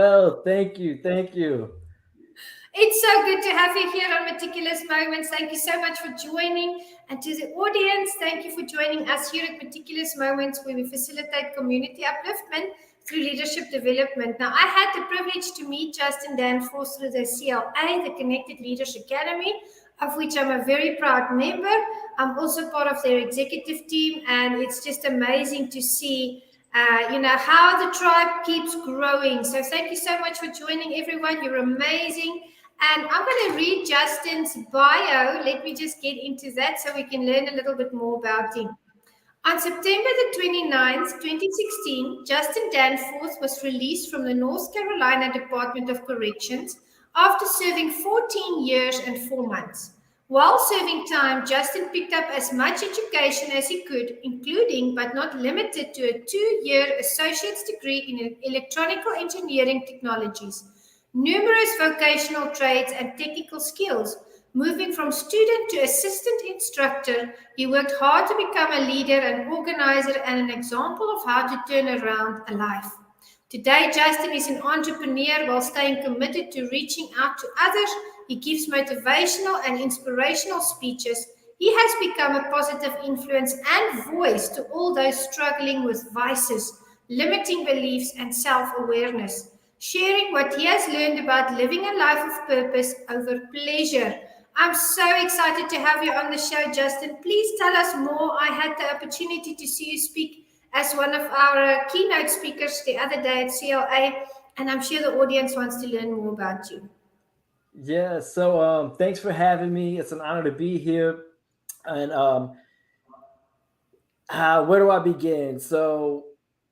well. Thank you. Thank you. It's so good to have you here on Meticulous Moments. Thank you so much for joining. And to the audience, thank you for joining us here at Meticulous Moments, where we facilitate community upliftment through leadership development. Now, I had the privilege to meet Justin Danforth through the CLA, the Connected Leaders Academy, of which I'm a very proud member. I'm also part of their executive team, and it's just amazing to see how the tribe keeps growing. So thank you so much for joining, everyone. You're amazing. And I'm going to read Justin's bio. Let me just get into that so we can learn a little bit more about him. On September the 29th, 2016, Justin Danforth was released from the North Carolina Department of Corrections after serving 14 years and 4 months. While serving time, Justin picked up as much education as he could, including but not limited to a 2-year associate's degree in electronical engineering technologies, numerous vocational trades and technical skills. Moving from student to assistant instructor, he worked hard to become a leader, an organizer, and an example of how to turn around a life. Today, Justin is an entrepreneur while staying committed to reaching out to others. He gives motivational and inspirational speeches. He has become a positive influence and voice to all those struggling with vices, limiting beliefs, and self-awareness, sharing what he has learned about living a life of purpose over pleasure. I'm so excited to have you on the show, Justin. Please tell us more. I had the opportunity to see you speak as one of our keynote speakers the other day at CLA, and I'm sure the audience wants to learn more about you. Yeah. So thanks for having me. It's an honor to be here. And where do I begin? So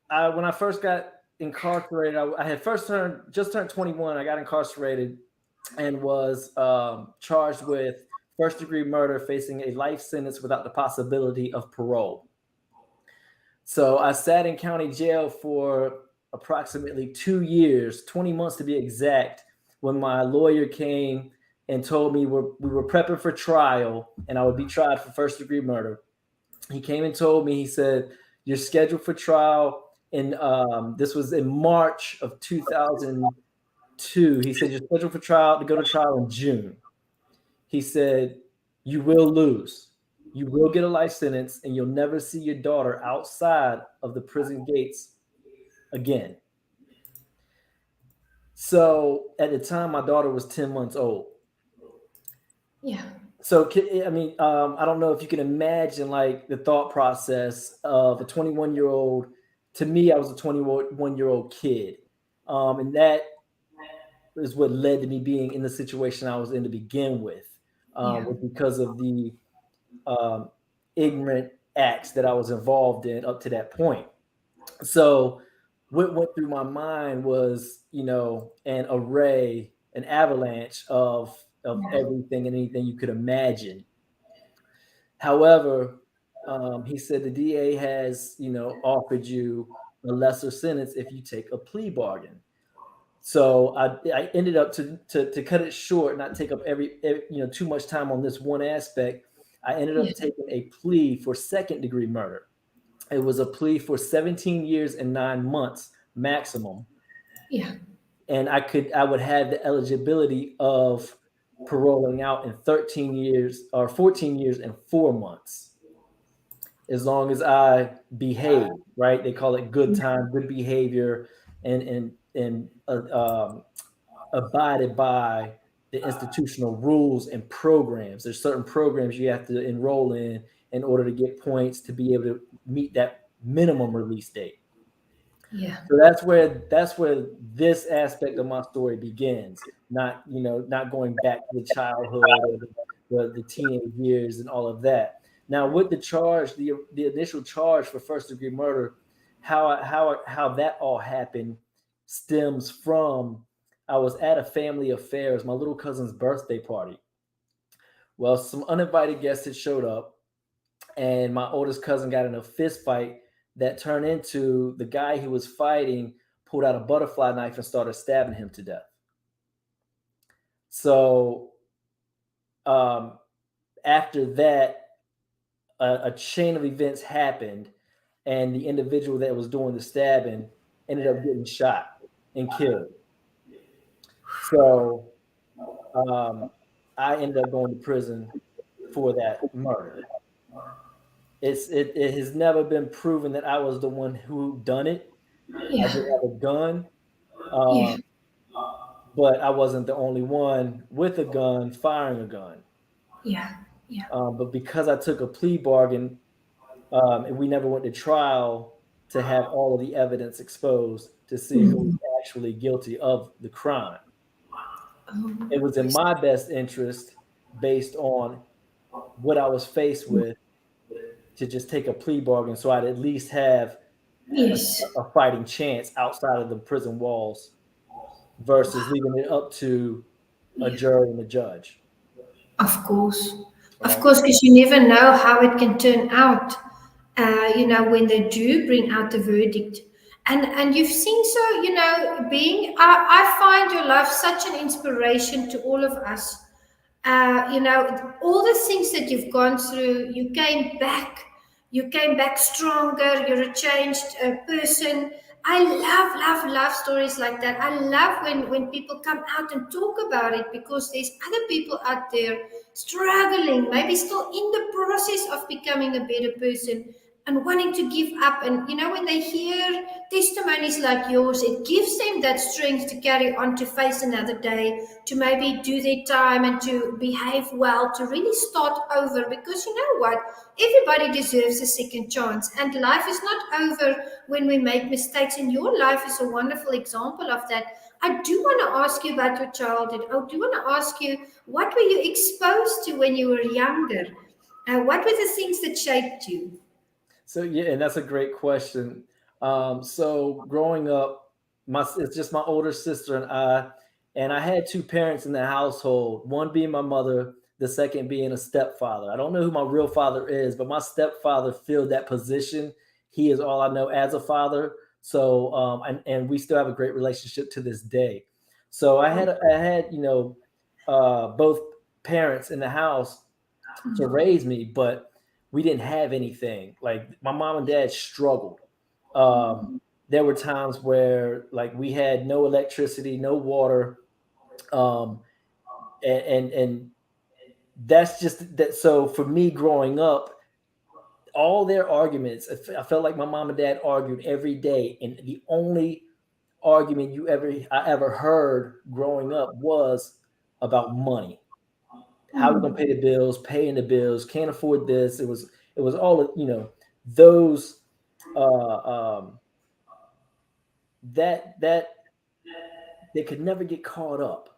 when I first got incarcerated, I had just turned 21. I got incarcerated and was charged with first-degree murder, facing a life sentence without the possibility of parole. So I sat in county jail for approximately 2 years, 20 months to be exact, when my lawyer came and told me we were prepping for trial and I would be tried for first-degree murder. He came and told me, he said, "You're scheduled for trial." And this was in March of 2002. He said, "You're scheduled for trial to go to trial in June." He said, "You will lose. You will get a life sentence and you'll never see your daughter outside of the prison gates again." So at the time, my daughter was 10 months old. Yeah. So, I mean, I don't know if you can imagine like the thought process of a 21-year-old. To me, I was a 21-year-old kid. And that is what led to me being in the situation I was in to begin with, was because of the ignorant acts that I was involved in up to that point. So what went through my mind was, an avalanche of everything and anything you could imagine. However, he said the DA has, offered you a lesser sentence if you take a plea bargain. So I ended up to cut it short, not take up every too much time on this one aspect. I ended up taking a plea for second-degree murder. It was a plea for 17 years and 9 months maximum. Yeah. And I would have the eligibility of paroling out in 13 years or 14 years and 4 months, as long as I behave, right? They call it good time, good behavior, and abided by the institutional rules and programs. There's certain programs you have to enroll in order to get points to be able to meet that minimum release date. Yeah. So that's where this aspect of my story begins. Not going back to the childhood or the teenage years and all of that. Now with the charge, the initial charge for first degree murder, how that all happened stems from, I was at a family affairs, my little cousin's birthday party. Well, some uninvited guests had showed up, and my oldest cousin got in a fist fight that turned into the guy he was fighting pulled out a butterfly knife and started stabbing him to death. So after that, a chain of events happened, and the individual that was doing the stabbing ended up getting shot and killed. So um, I ended up going to prison for that murder. It has never been proven that I was the one who done it. I did Yeah. have a gun, Yeah. um, but I wasn't the only one with a gun firing a gun. Yeah. Yeah. But because I took a plea bargain, and we never went to trial to have all of the evidence exposed to see who was Mm. actually guilty of the crime. Oh, It was in I see. my best interest, based on what I was faced with, to just take a plea bargain so I'd at least have a, Yes. a fighting chance outside of the prison walls versus leaving it up to a Yeah. jury and a judge. Of course. Of Right. course, because you never know how it can turn out, when they do bring out the verdict. And you've seen, so, I find your life such an inspiration to all of us. All the things that you've gone through, you came back stronger, you're a changed person. I love stories like that. I love when people come out and talk about it, because there's other people out there struggling, maybe still in the process of becoming a better person, and wanting to give up. And when they hear testimonies like yours, it gives them that strength to carry on, to face another day, to maybe do their time and to behave well, to really start over. Because you know what? Everybody deserves a second chance, and life is not over when we make mistakes. And your life is a wonderful example of that. I do want to ask you about your childhood. I do want to ask you, what were you exposed to when you were younger? What were the things that shaped you? So yeah, and that's a great question. So growing up, it's just my older sister and I had two parents in the household. One being my mother, the second being a stepfather. I don't know who my real father is, but my stepfather filled that position. He is all I know as a father. So and we still have a great relationship to this day. So I had both parents in the house to raise me, but we didn't have anything. Like my mom and dad struggled. Um, there were times where like we had no electricity, no water, um, and that's just that. So for me growing up, all their arguments, I felt like my mom and dad argued every day, and the only argument I ever heard growing up was about money. How are we gonna pay the bills, paying the bills, can't afford this. It was all those that they could never get caught up,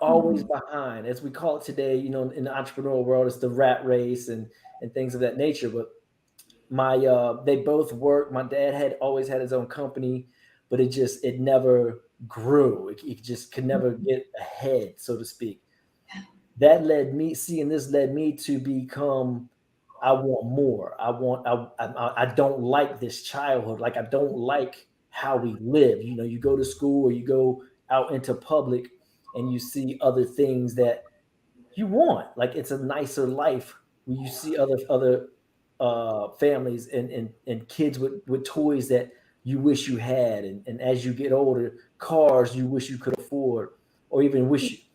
always behind, as we call it today. In the entrepreneurial world, it's the rat race and things of that nature. But they both worked. My dad had always had his own company, but it never grew. It just could never get ahead, so to speak. That led me seeing this led me to become, I want more. I don't like this childhood. Like I don't like how we live. You go to school or you go out into public and you see other things that you want. Like it's a nicer life where you see other families and kids with toys that you wish you had, and as you get older, cars you wish you could afford, or even wish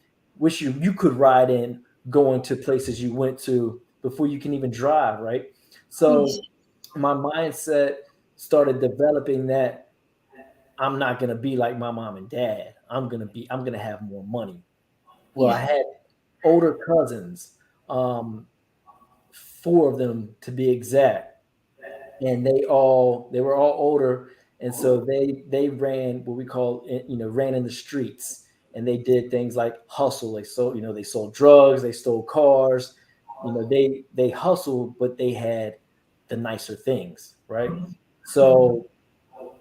you could ride in, going to places you went to before you can even drive, right? Yes. So my mindset started developing that I'm not going to be like my mom and dad. I'm going to have more money. Well, I Yeah. had older cousins, um, four of them to be exact, and they were all older, and so they ran what we call ran in the streets, and they did things like hustle. They sold drugs, they stole cars. They hustled, but they had the nicer things, right? So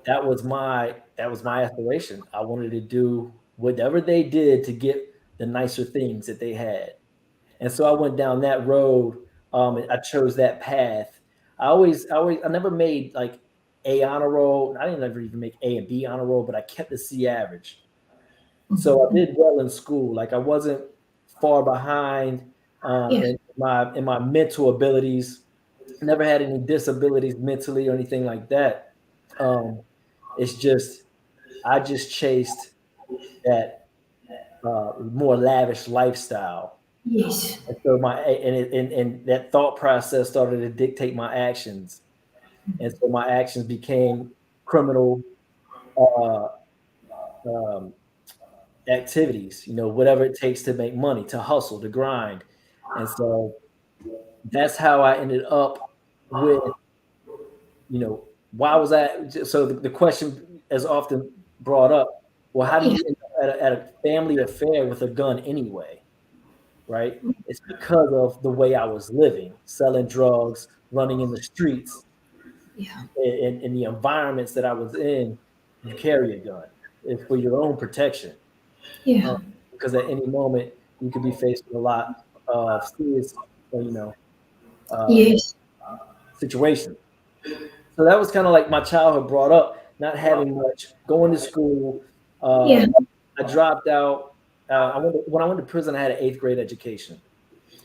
that was my aspiration. I wanted to do whatever they did to get the nicer things that they had. And so I went down that road. And I chose that path. I never made like A honor roll. I didn't ever even make A and B honor roll, but I kept the C average. So I did well in school. Like I wasn't far behind Yeah. in my mental abilities. Never had any disabilities mentally or anything like that. Um, it's just I just chased that more lavish lifestyle. Yes. And so and that thought process started to dictate my actions, and so my actions became criminal uh, um, activities. Whatever it takes to make money, to hustle, to grind, and so that's how I ended up with why was I? So the question is often brought up. Well, how do Yeah. you end up at a family affair with a gun anyway? Right? It's because of the way I was living, selling drugs, running in the streets, Yeah. in the environments that I was in. You carry a gun. It's for your own protection, uh, Yeah. because at any moment you could be faced with a lot of serious, um, Yes. situations. So that was kind of like my childhood brought up, not having much, going to school. Yeah. Um, I dropped out. When I went to prison, I had an eighth grade education.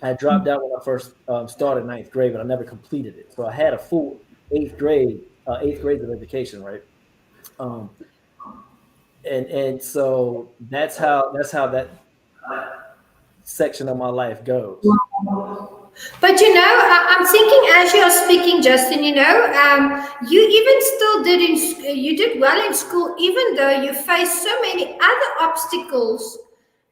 I dropped out when I first started ninth grade, but I never completed it. So I had a full eighth grade of education, right? Um, and so that's how that section of my life goes. But I'm thinking as you're speaking, Justin, you even still you did well in school, even though you faced so many other obstacles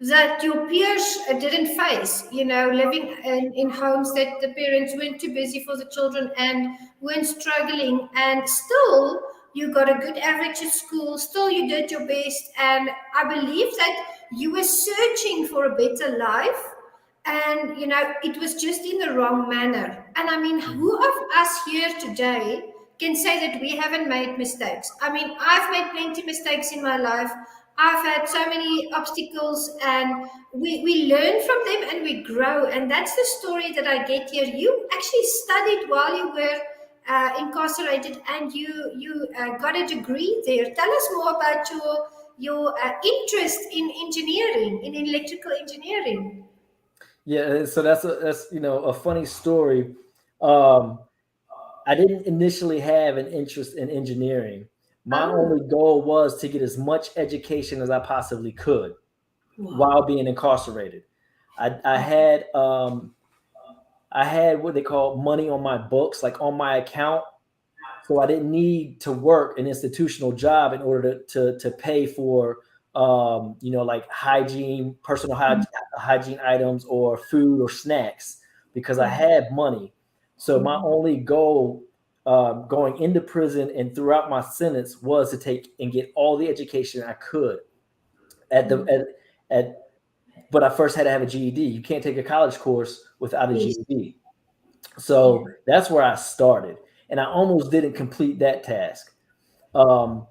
that your peers didn't face, living in homes that the parents weren't too busy for the children and weren't struggling. And still, you got a good average at school, still, you did your best. And I believe that you were searching for a better life, and it was just in the wrong manner. And I mean, who of us here today can say that we haven't made mistakes? I mean, I've made plenty mistakes in my life. I've had so many obstacles, and we learn from them and we grow. And that's the story that I get here. You actually studied while you were incarcerated, and you got a degree there. Tell us more about your interest in engineering, in electrical engineering. Yeah, so that's a funny story. Um, I didn't initially have an interest in engineering. My Oh, only goal was to get as much education as I possibly could wow. while being incarcerated. I had what they call money on my books, like on my account. So I didn't need to work an institutional job in order to pay for like hygiene items or food or snacks, because I Yeah. had money. So my only goal, going into prison and throughout my sentence, was to take and get all the education I could at the at but I first had to have a GED. You can't take a college course without a Yes. GED. Yeah. So that's where I started, and I almost didn't complete that task. Um,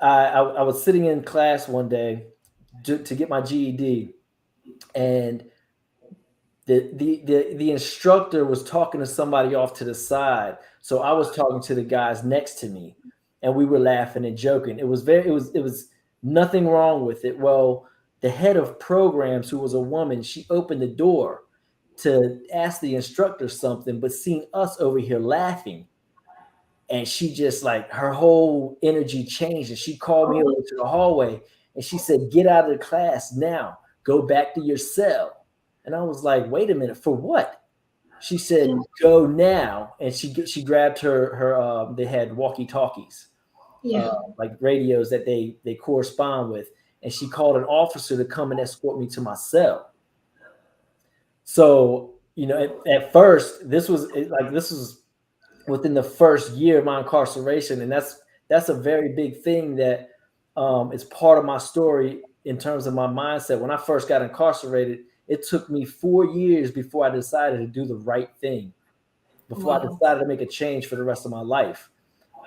I was sitting in class one day to get my GED, and the instructor was talking to somebody off to the side. So I was talking to the guys next to me, and we were laughing and joking. It was nothing wrong with it. Well, the head of programs, who was a woman, she opened the door to ask the instructor something, but seeing us over here laughing, and she just, like, her whole energy changed, and she called me over to the hallway, and she said, "Get out of the class now. Go back to your cell." And I was like, "Wait a minute, for what?" She Yeah. said, "Go now." And she grabbed her they had walkie talkies, Yeah. like radios that they correspond with, and she called an officer to come and escort me to my cell. So, at first, this was within the first year of my incarceration, and that's a very big thing that is part of my story in terms of my mindset. When I first got incarcerated, it took me 4 years before I decided to do the right thing, before I Wow. decided to make a change for the rest of my life,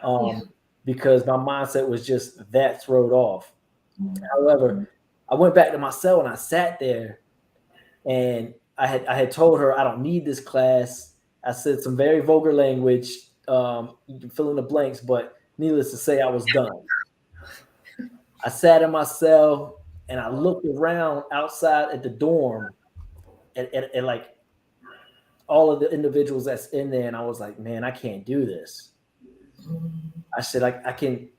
Yeah. um, because my mindset was just that thrown off. However, I went back to my cell and I sat there, and I had told her I don't need this class. I said some very vulgar language. You can fill in the blanks, but needless to say, I was done. I sat in my cell and I looked around outside at the dorm at like all of the individuals that's in there, and I was like, man, I can't do this. I said, I can.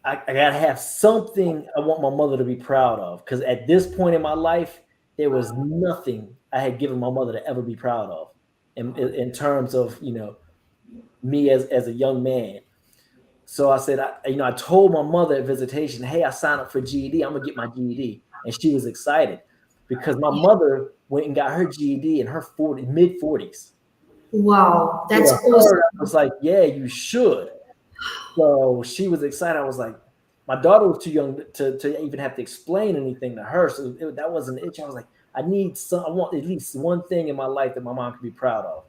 I gotta have something I want my mother to be proud of. Because at this point in my life, there was nothing I had given my mother to ever be proud of, in terms of me as a young man. So I said, I told my mother at visitation, hey, I signed up for GED. I'm gonna get my GED, and she was excited because my mother went and got her GED in her mid 40s. Wow, So that's to her, I awesome. was like, yeah, you should. So she was excited. I was like, my daughter was too young to even have to explain anything to her. So that wasn't an itch. I was like, I want at least one thing in my life that my mom can be proud of.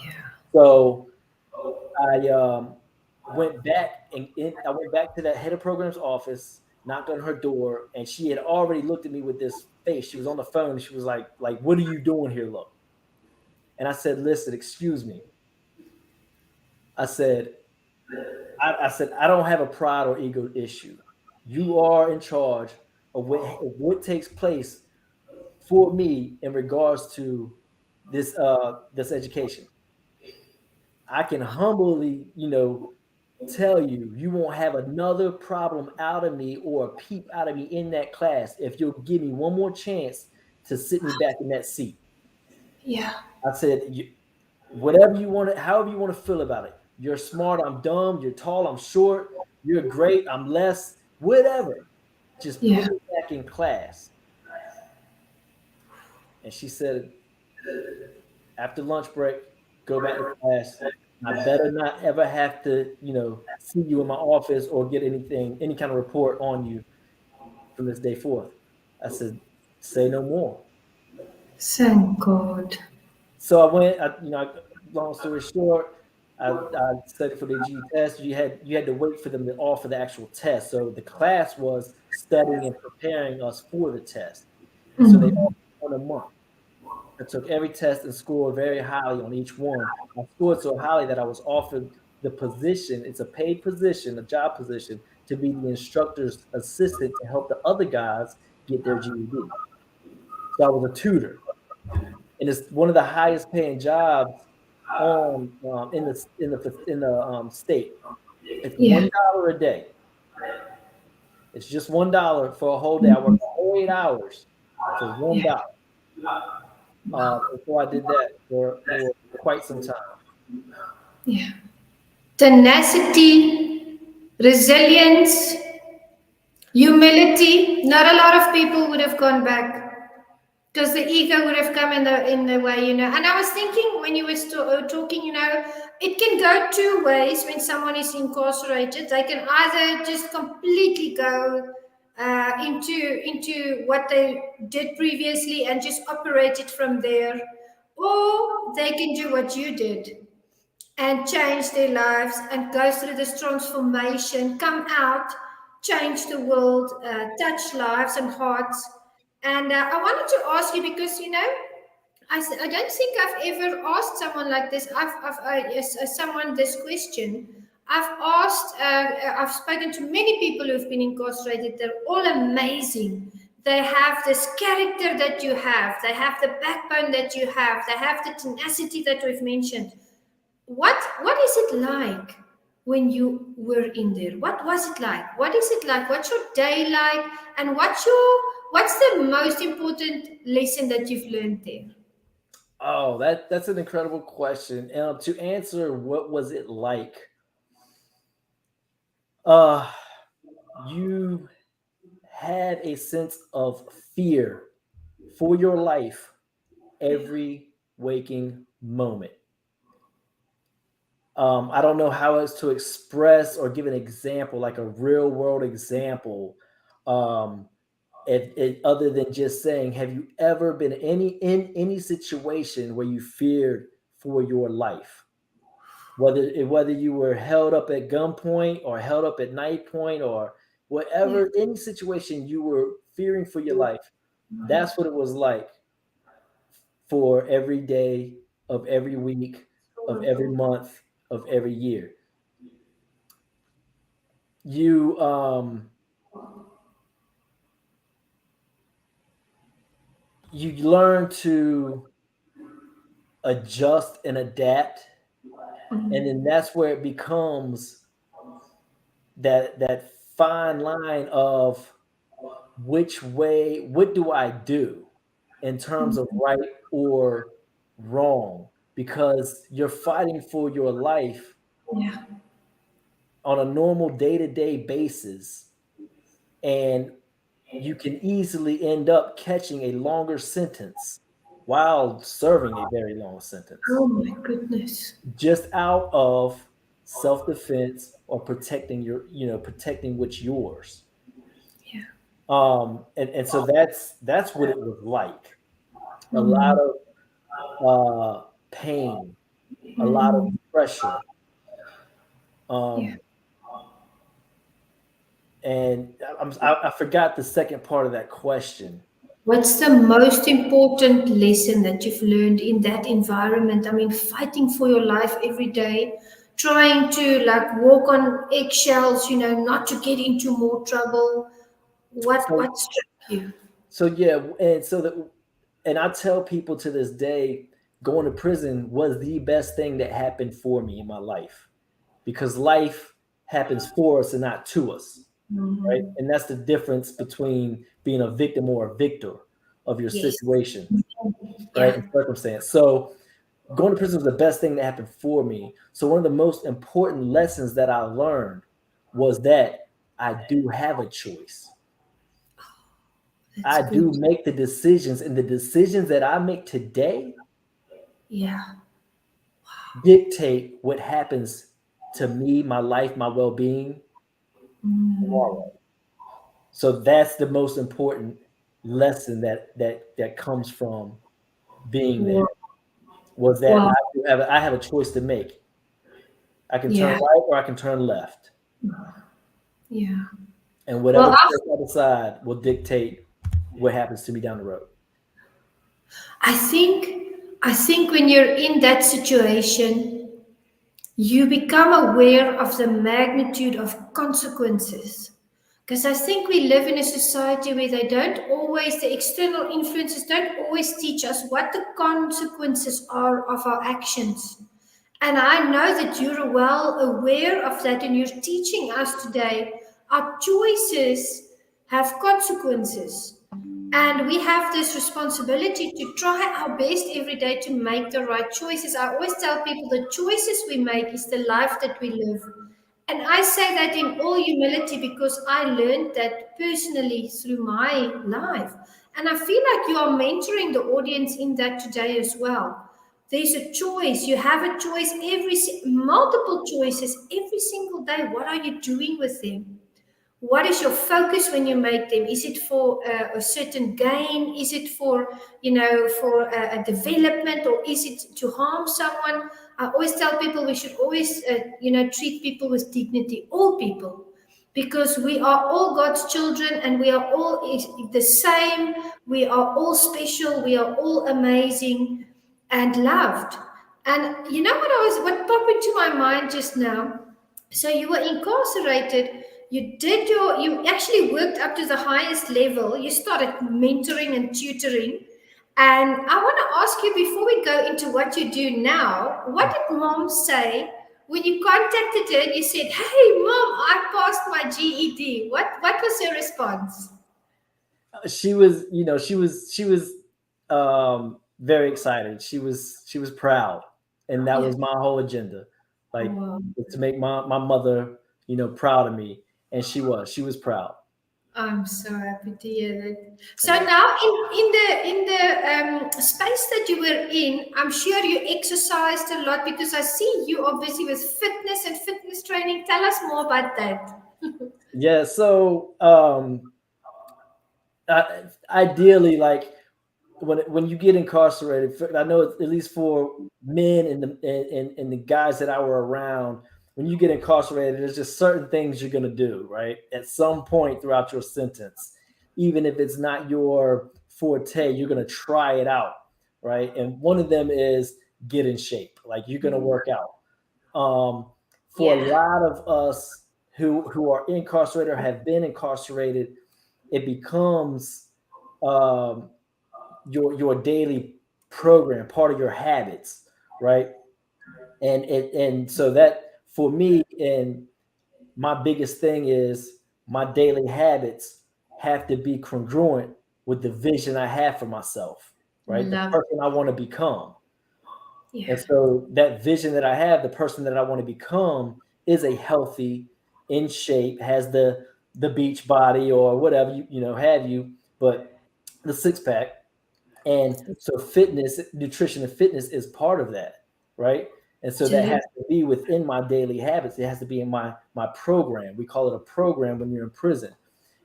Yeah. So I went back I went back to that head of programs office, knocked on her door, and she had already looked at me with this face. She was on the phone. And she was like, what are you doing here, look? And I said, listen, excuse me. I said, I said, I don't have a pride or ego issue. You are in charge of what takes place for me in regards to this education. I can humbly, tell you, you won't have another problem out of me or a peep out of me in that class if you'll give me one more chance to sit me back in that seat. Yeah. I said, whatever you want to, however you want to feel about it. You're smart, I'm dumb. You're tall, I'm short. You're great, I'm less. Whatever. Just put Yeah. me back in class. And she said, after lunch break, go back to class. I better not ever have to, see you in my office or get any kind of report on you from this day forth. I said, say no more. Thank God. So I went, long story short, I studied for the G test. You had to wait for them to offer the actual test. So the class was studying and preparing us for the test. And so they Mm. offered one a month. I took every test and scored very highly on each one. I scored so highly that I was offered the position. It's a paid position, a job position, to be the instructor's assistant to help the other guys get their GED. So I was a tutor, and it's one of the highest paying jobs on in the state. It's Yeah. $1 a day. It's just $1 for a whole day. I work a whole 8 hours for Yeah. $1. Before I did that for quite some time. Yeah. Tenacity, resilience, humility. Not a lot of people would have gone back. Because the ego would have come in the way. And I was thinking when you were talking, it can go two ways when someone is incarcerated. They can either just completely go into what they did previously and just operate it from there, or they can do what you did and change their lives and go through this transformation, come out, change the world, touch lives and hearts. And I wanted to ask you because, I don't think I've ever asked someone like this. Yes, someone this question. I've spoken to many people who've been incarcerated. They're all amazing. They have this character that you have. They have the backbone that you have. They have the tenacity that we've mentioned. What is it like when you were in there? What was it like? What is it like? What's your day like? And what's the most important lesson that you've learned there? Oh, that's an incredible question. To answer, what was it like? Uh, you had a sense of fear for your life every waking moment. I don't know how else to express or give an example, like a real world example. Um, other than just saying, have you ever been in any situation where you feared for your life? Whether you were held up at gunpoint or held up at night point or Yeah. whatever, any situation you were fearing for your life, that's what it was like for every day of every week of every month of every year. You um you learn to adjust and adapt, and then that's where it becomes that fine line of what do I do in terms of Mhm. right or wrong? Because you're fighting for your life Yeah. on a normal day-to-day basis, and you can easily end up catching a longer sentence while serving a very long sentence Oh my goodness. just out of self-defense or protecting protecting what's yours. Yeah. And so that's what it was like. A lot Mm. of pain, a lot of Mm. pressure. Yeah. Um, and I forgot the second part of that question. What's the most important lesson that you've learned in that environment? I mean, fighting for your life every day, trying to like walk on eggshells, not to get into more trouble. So What struck you? so yeah, and I tell people to this day, going to prison was the best thing that happened for me in my life, because life happens for us and not to us, right? Mhm. And that's the difference between being a victim or a victor of your Yes. situation, right? Yeah. And circumstance. So going to prison was the best thing that happened for me. So one of the most important lessons that I learned was that I do have a choice. That's I do good. make the decisions, and the decisions that I make today Yeah. dictate what happens to me, my life, my well-being Mm. tomorrow. So that's the most important lesson that comes from being there, Wow. was that Wow. I have a choice to make. I can turn Yeah. right or I can turn left, Yeah. and Well, whatever choice I decide will dictate what happens to me down the road. I think I think when you're in that situation, you become aware of the magnitude of consequences. Because I think we live in a society where the external influences don't always teach us what the consequences are of our actions. And I know that you're well aware of that and you're teaching us today. Our choices have consequences. And we have this responsibility to try our best every day to make the right choices. I always tell people the choices we make is the life that we live. And I say that in all humility because I learned that personally through my life. And I feel like you are mentoring the audience in that today as well. There's a choice. You have a choice multiple choices every single day. What are you doing with them? What is your focus when you make them? Is it for a certain gain? Is it for for a development, or is it to harm someone? I always tell people we should always treat people with dignity, all people, because we are all God's children and we are all the same. We are all special. We are all amazing and loved. And you know what popped into my mind just now? So you were incarcerated. You actually worked up to the highest level. You started mentoring and tutoring. And I want to ask you before we go into what you do now, what did mom say when you contacted her and you said, "Hey mom, I passed my GED." What was her response? She was very excited. She was proud, and that Yeah. was my whole agenda, like, Wow. to make my mother proud of me, and she was proud. I'm so happy to hear that. So Yeah. now, in the space that you were in, I'm sure you exercised a lot because I see you are busy with fitness and fitness training. Tell us more about that. Yeah, so ideally, like, when you get incarcerated, I know at least for men and the guys that I were around, when you get incarcerated, there's just certain things you're gonna do, right? At some point throughout your sentence, even if it's not your forte, you're gonna try it out, right? And one of them is get in shape. Like, you're gonna work out. For a Yeah, lot of us who are incarcerated or have been incarcerated, it becomes um, your daily program, part of your habits, right? And so that for me, and my biggest thing is my daily habits have to be congruent with the vision I have for myself, right? The Love. person I want to become. Yeah. And so that vision that I have, the person that I want to become, is a healthy, in shape, has the beach body or whatever you have you, but the six pack. And so fitness, nutrition and fitness is part of that, right? And so that has Absolutely. to be within my daily habits. It has to be in my program. We call it a program when you're in prison.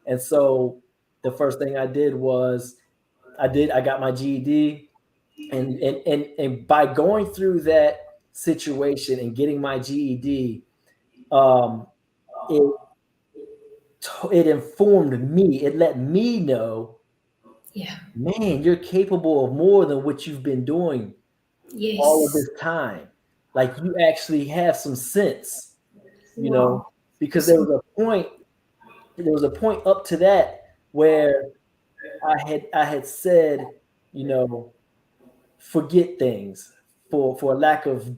And so the first thing I did was I got my GED, and by going through that situation and getting my GED, um, it it informed me. It let me know, Yeah. man, you're capable of more than what you've been doing all of Yes. this time. Like you actually have some sense, you know, Wow. because there was a point up to that where I had said, you know, forget things for lack of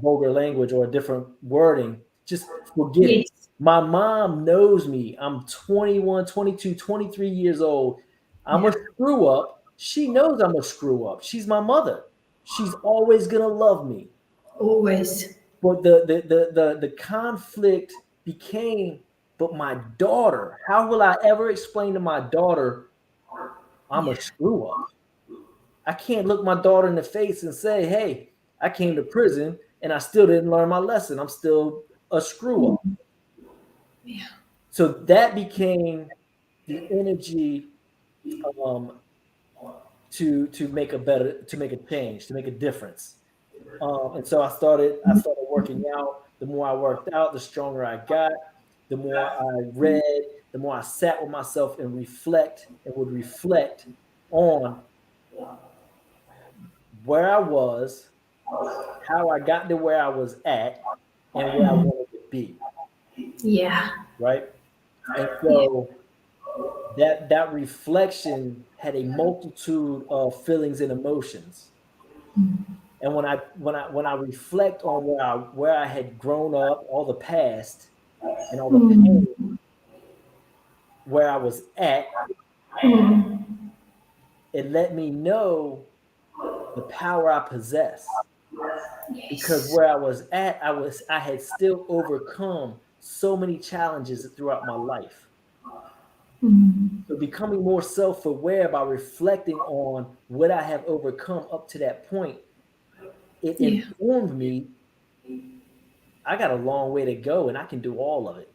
vulgar language or different wording. Just forget it. Yes. My mom knows me. I'm 21, 22, 23 years old. I'm a Yeah. screw up. She knows I'm a screw up. She's my mother. She's always gonna love me. Always. But the conflict became, but my daughter, how will I ever explain to my daughter I'm a Yeah. screw up? I can't look my daughter in the face and say, hey, I came to prison and I still didn't learn my lesson. I'm still a screw up. Yeah. So that became the energy, um, to make a change, to make a difference. And so I started working out. The more I worked out, the stronger I got. The more I read, the more I sat with myself and would reflect on where I was, how I got to where I was at, and where I wanted to be, Yeah. right? And Yeah. so that reflection had a multitude of feelings and emotions. And when I reflect on where I had grown up, all the past and all the Mm. pain, where I was at, Mm. it let me know the power I possess. Because Yes. where I was at, I had still overcome so many challenges throughout my life. Mm. So becoming more self-aware by reflecting on what I have overcome up to that point, it Yeah. informed me I got a long way to go and I can do all of it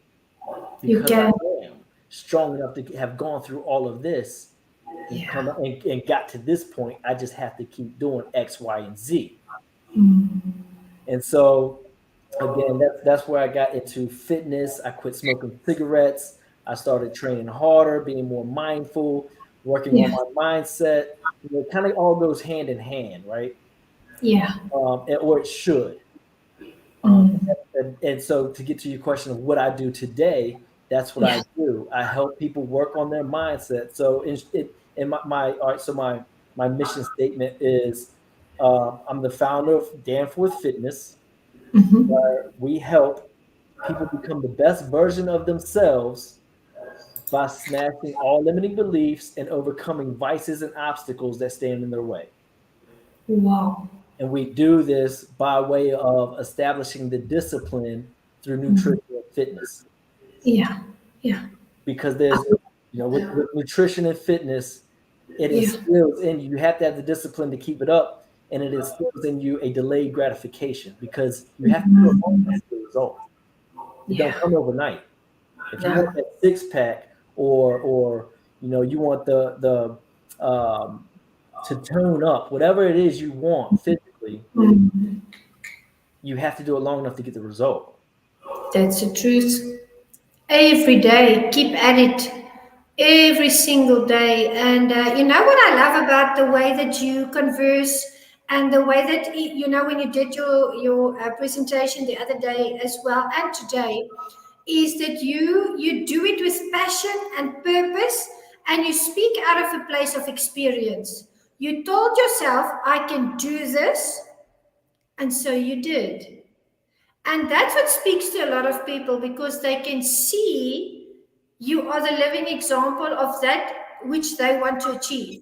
You because can. I am strong enough to have gone through all of this and Yeah. come and got to this point. I just have to keep doing X, Y, and Z. Mm. And so again, that's where I got into fitness. I quit smoking cigarettes. I started training harder, being more mindful, working on Yeah. my mindset. It kind of all goes hand in hand, right? Yeah. Or it should. Um, Mm. and so to get to your question of what I do today, that's what Yeah. I do. I help people work on their mindset. So in my all right, so my mission statement is, I'm the founder of Danforth Fitness. Mm-hmm. We help people become the best version of themselves by smashing all limiting beliefs and overcoming vices and obstacles that stand in their way. Wow. And we do this by way of establishing the discipline through Mm. nutrition and fitness. Yeah. Yeah. Because there's, with nutrition and fitness, it Yeah. instills in you, you have to have the discipline to keep it up, and it instills in you a delayed gratification because you have to do it long enough Mm. to see the result. It don't Yeah. come overnight. If you want No. that six pack, or you want the to tone up, whatever it is you want physically, Mm. you have to do it long enough to get the result. That's the truth. Every day, keep at it. Every single day. And you know what I love about the way that you converse and the way that, when you did your presentation the other day as well and today, is that you do it with passion and purpose, and you speak out of a place of experience. You told yourself, I can do this, and so you did. And that's what speaks to a lot of people, because they can see you are the living example of that which they want to achieve.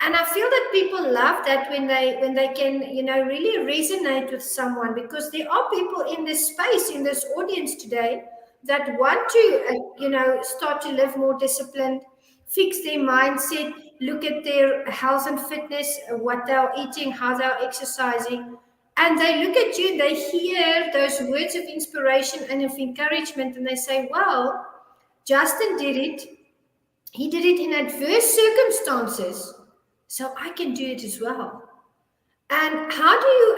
And I feel that people love that when they can, really resonate with someone, because there are people in this space, in this audience today, that want to start to live more disciplined, fix their mindset, look at their health and fitness, what they're eating, how they're exercising, and they look at you and they hear those words of inspiration and of encouragement, and they say, well, Justin did it. He did it in adverse circumstances, so I can do it as well. And how do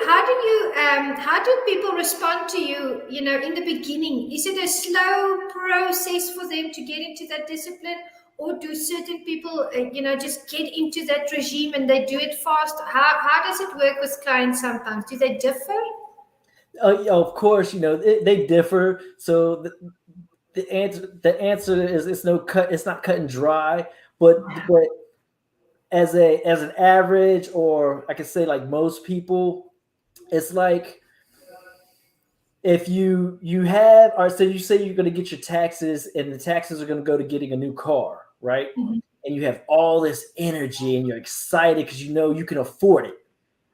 people respond to you, in the beginning? Is it a slow process for them to get into that discipline, or do certain people, just get into that regime and they do it fast? How does it work with clients sometimes? Do they differ? Yeah, of course, they differ. So the answer is it's no cut. It's not cut and dry. But as an average, or I could say like most people, it's like if you have, all right, so you say you're going to get your taxes, and the taxes are going to go to getting a new car, right? Mhm. And you have all this energy and you're excited because you can afford it,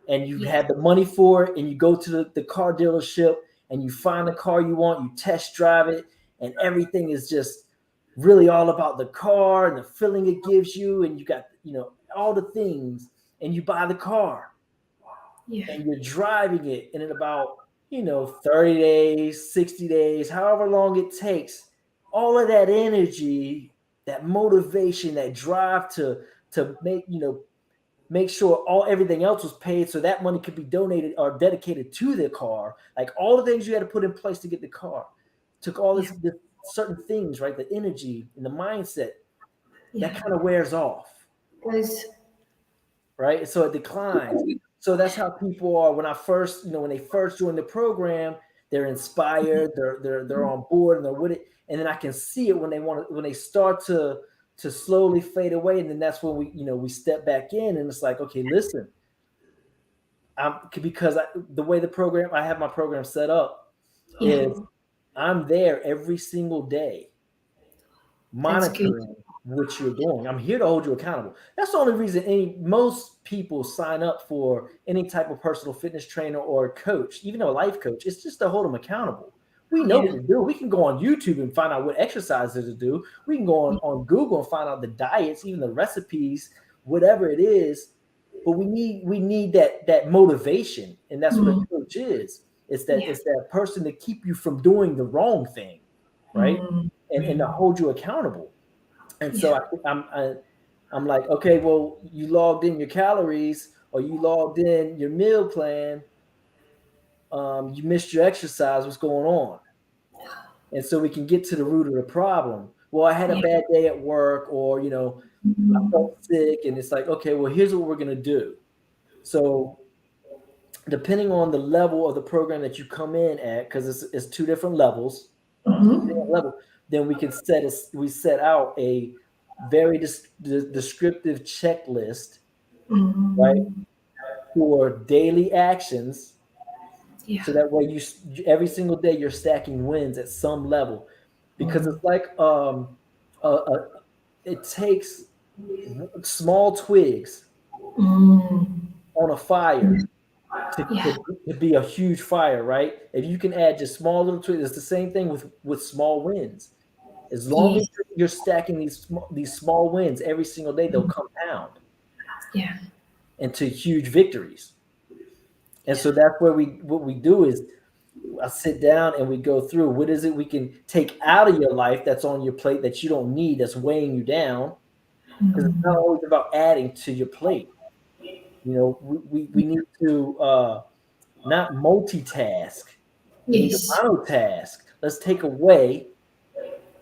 and you've Yeah. had the money for it, and you go to the car dealership and you find the car you want, you test drive it, and everything is just really all about the car and the feeling it gives you, and you got all the things, and you buy the car Yeah. and you're driving it, and in about 30 days, 60 days, however long it takes, all of that energy, that motivation, that drive to make sure everything else was paid so that money could be donated or dedicated to the car, like all the things you had to put in place to get the car, took all Yeah. this certain things, right? The energy and the mindset, that Yeah. kind of wears off, Because right? So it declines. So that's how people are when when they first join the program, they're inspired, they're on board, and they're with it. And then I can see it when they start to slowly fade away. And then that's when we step back in, and it's like, okay, listen, because the way I have my program set up yeah, is I'm there every single day that's good. monitoring what you're doing. I'm here to hold you accountable. That's the only reason most people sign up for any type of personal fitness trainer or coach, even a life coach. It's just to hold them accountable. We know what Yeah. to do. We can go on YouTube and find out what exercises to do. We can go on Google and find out the diets, even the recipes, whatever it is. But we need that motivation, and that's what a Mm. coach is. Yeah. It's that person to keep you from doing the wrong thing, right? Mm. And to hold you accountable. And so Yeah. I'm like, okay, well, you logged in your calories, or you logged in your meal plan. You missed your exercise. What's going on? And so we can get to the root of the problem. Well, I had a Yeah. bad day at work, or I Mm. felt sick, and it's like, okay, well, here's what we're gonna do. So depending on the level of the program that you come in at, because it's two different levels, Mhm. level, then we set out a very descriptive checklist, right, Mhm. for daily actions, Yeah. so that way every single day you're stacking wins at some level, because Mm. it's like it takes small twigs Mm. on a fire to, Yeah. to, to be a huge fire, right? If you can add just small little twigs, it's the same thing with small wins. As long as Yes. you're stacking these small wins every single day, they'll compound Yeah. into huge victories. And so that's where what we do is I sit down and we go through what is it we can take out of your life that's on your plate that you don't need, that's weighing you down, because it's not Mm. always about adding to your plate. We need to not multitask. We need to Yes. monotask. Let's take away,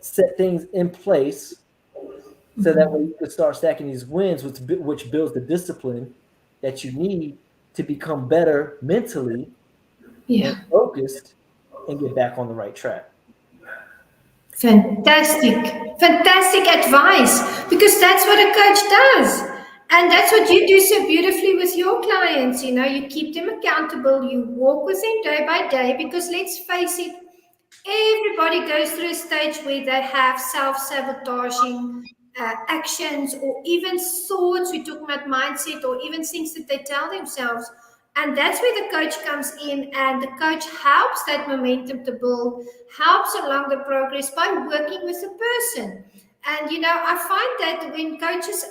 set things in place, so that way Mhm. you can start stacking these wins, which builds the discipline that you need to become better mentally and Yeah. focused and get back on the right track. Fantastic. Fantastic advice, because that's what a coach does. And that's what you do so beautifully with your clients. You keep them accountable, you walk with them day by day, because let's face it, Everybody goes through a stage where they have self-sabotaging actions or even thoughts. We're talking about mindset or even things that they tell themselves. And that's where the coach comes in, and the coach helps that momentum to build, helps along the progress by working with the person. And I find that when coaches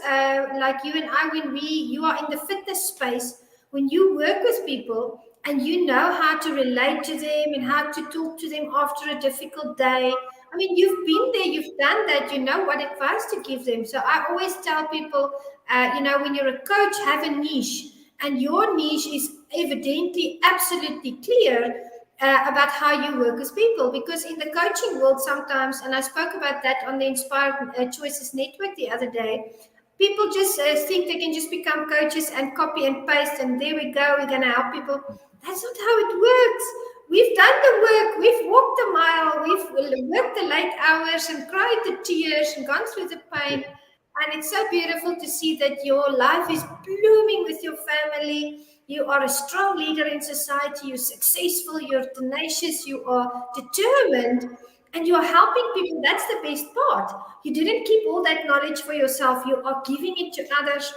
like you and I, when you are in the fitness space, when you work with people and you know how to relate to them and how to talk to them after a difficult day. I mean, you've been there, you've done that, you know what advice to give them. So I always tell people, when you're a coach, have a niche, and your niche is evidently absolutely clear about how you work with people. Because in the coaching world, sometimes, and I spoke about that on the Inspired Choices Network the other day, people just think they can just become coaches and copy and paste, and there we go, we're going to help people. That's not how it works. We've done the work, we've walked the mile, we've worked the late hours and cried the tears and gone through the pain. And it's so beautiful to see that your life is blooming with your family. You are a strong leader in society, you're successful, you're tenacious, you are determined, and you're helping people. That's the best part. You didn't keep all that knowledge for yourself, you are giving it to others.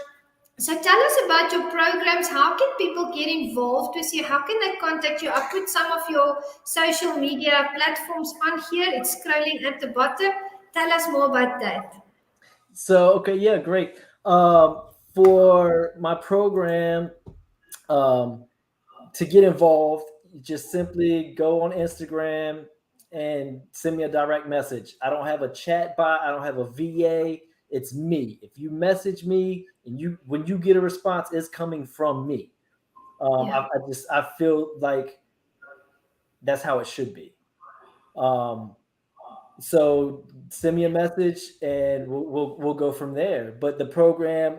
So tell us about your programs. How can people get involved with you? How can they contact you? I put some of your social media platforms on here. It's scrolling at the bottom. Tell us more about that. So, okay, yeah, great. For my program, um, to get involved, you just simply go on Instagram and send me a direct message. I don't have a chat bot. I don't have a VA. It's me. If you message me and when you get a response, it's coming from me. Yeah. I feel like that's how it should be. Um, so send me a message and we'll go from there. But the program,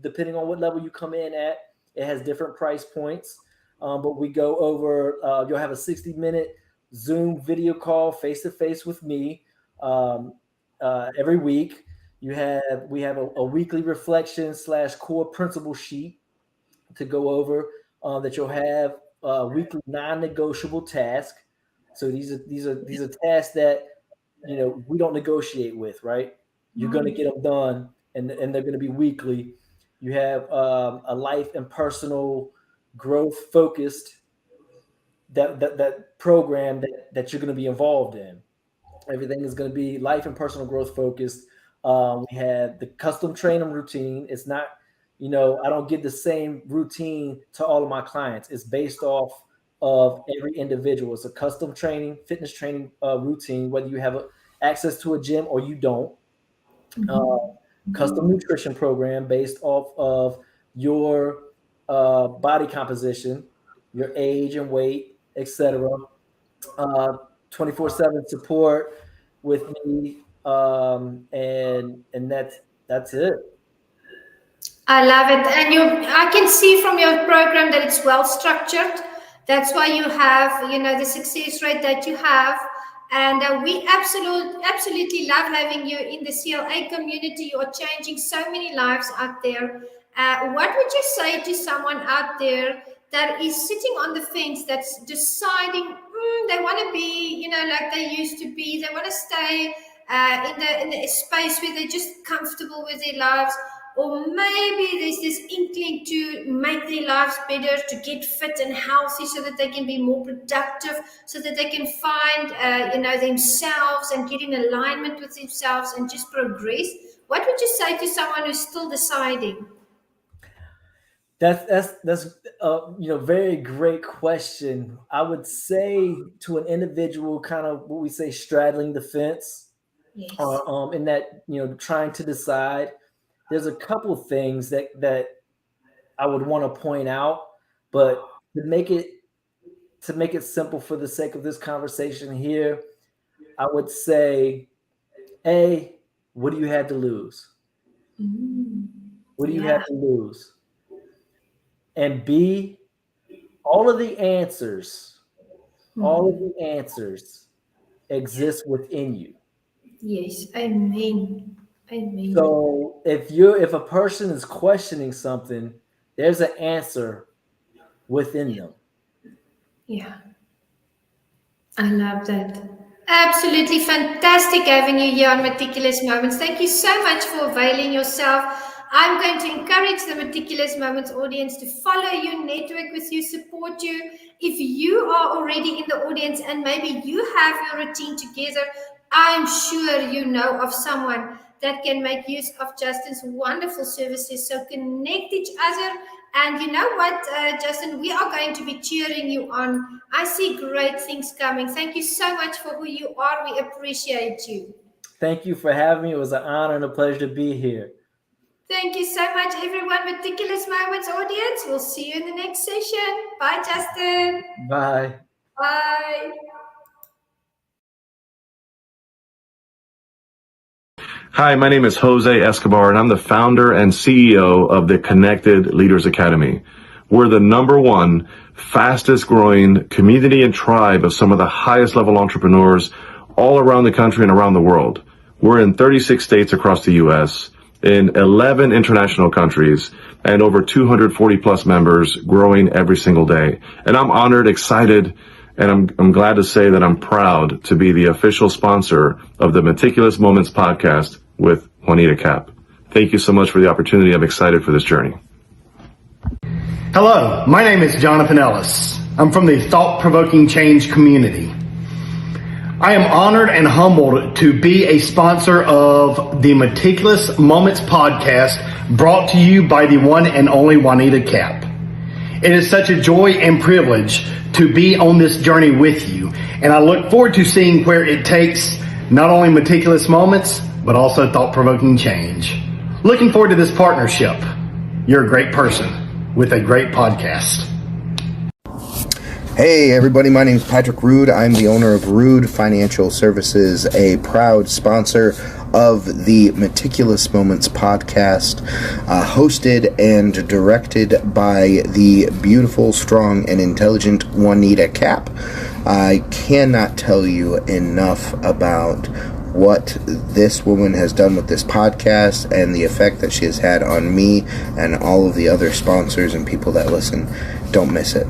depending on what level you come in at, it has different price points. But we go over. You'll have a 60-minute Zoom video call face to face with me um, every week. We have a weekly reflection / core principle sheet to go over that you'll have weekly non-negotiable tasks. So these are tasks that we don't negotiate with, right? You're going to get them done, and they're going to be weekly. You have a life and personal growth focused that program that you're going to be involved in. Everything is going to be life and personal growth focused. We have the custom training routine. It's not, I don't give the same routine to all of my clients. It's based off of every individual. It's a custom training, fitness training routine, whether you have access to a gym or you don't. Uh, Custom nutrition program based off of your body composition, your age and weight, etc. uh, 24/7 support with me, and that's it. I love it. And I can see from your program that it's well structured. That's why you have, the success rate that you have. And we absolutely love having you in the CLA community. You are changing so many lives out there. What would you say to someone out there that is sitting on the fence, that's deciding they want to be, like they used to be. They want to stay in the space where they're just comfortable with their lives, or maybe there's this inkling to make their lives better, to get fit and healthy so that they can be more productive, so that they can find themselves and get in alignment with themselves and just progress. What would you say to someone who's still deciding? That's very great question. I would say to an individual, kind of what we say, straddling the fence, Yes. in that trying to decide. There's a couple of things that I would want to point out, but to make it simple for the sake of this conversation here, I would say, A, what do you have to lose? Mm. What do you have Yeah. to lose? And B, all of the answers, all of Mm. the answers exist within you. Yes. Amen. Amen. So if a person is questioning something, there's an answer within them. Yeah. I love that. Absolutely fantastic having you here on Meticulous Moments. Thank you so much for availing yourself. I'm going to encourage the Meticulous Moments audience to follow you, network with you, support you. If you are already in the audience and maybe you have your routine together, I'm sure you know of someone that can make use of Justin's wonderful services. So connect each other. And you know what, Justin, we are going to be cheering you on. I see great things coming. Thank you so much for who you are. We appreciate you. Thank you for having me. It was an honor and a pleasure to be here. Thank you so much, everyone. Meticulous Moments audience. We'll see you in the next session. Bye, Justin. Bye. Bye. Hi, my name is Jose Escobar, and I'm the founder and CEO of the Connected Leaders Academy. We're the #1 fastest growing community and tribe of some of the highest level entrepreneurs all around the country and around the world. We're in 36 states across the U.S., in 11 international countries, and over 240 plus members, growing every single day. And I'm honored, excited, and I'm glad to say that I'm proud to be the official sponsor of the Meticulous Moments podcast with Juanita Kapp. Thank you so much for the opportunity. I'm excited for this journey. Hello, my name is Jonathan Ellis. I'm from the Thought-Provoking Change community. I am honored and humbled to be a sponsor of the Meticulous Moments podcast, brought to you by the one and only Juanita Kapp. It is such a joy and privilege to be on this journey with you, and I look forward to seeing where it takes not only Meticulous Moments, but also Thought-Provoking Change. Looking forward to this partnership. You're a great person with a great podcast. Hey everybody, my name is Patrick Rude. I'm the owner of Rude Financial Services, a proud sponsor of the Meticulous Moments podcast, hosted and directed by the beautiful, strong, and intelligent Juanita Kapp. I cannot tell you enough about what this woman has done with this podcast and the effect that she has had on me and all of the other sponsors and people that listen. Don't miss it.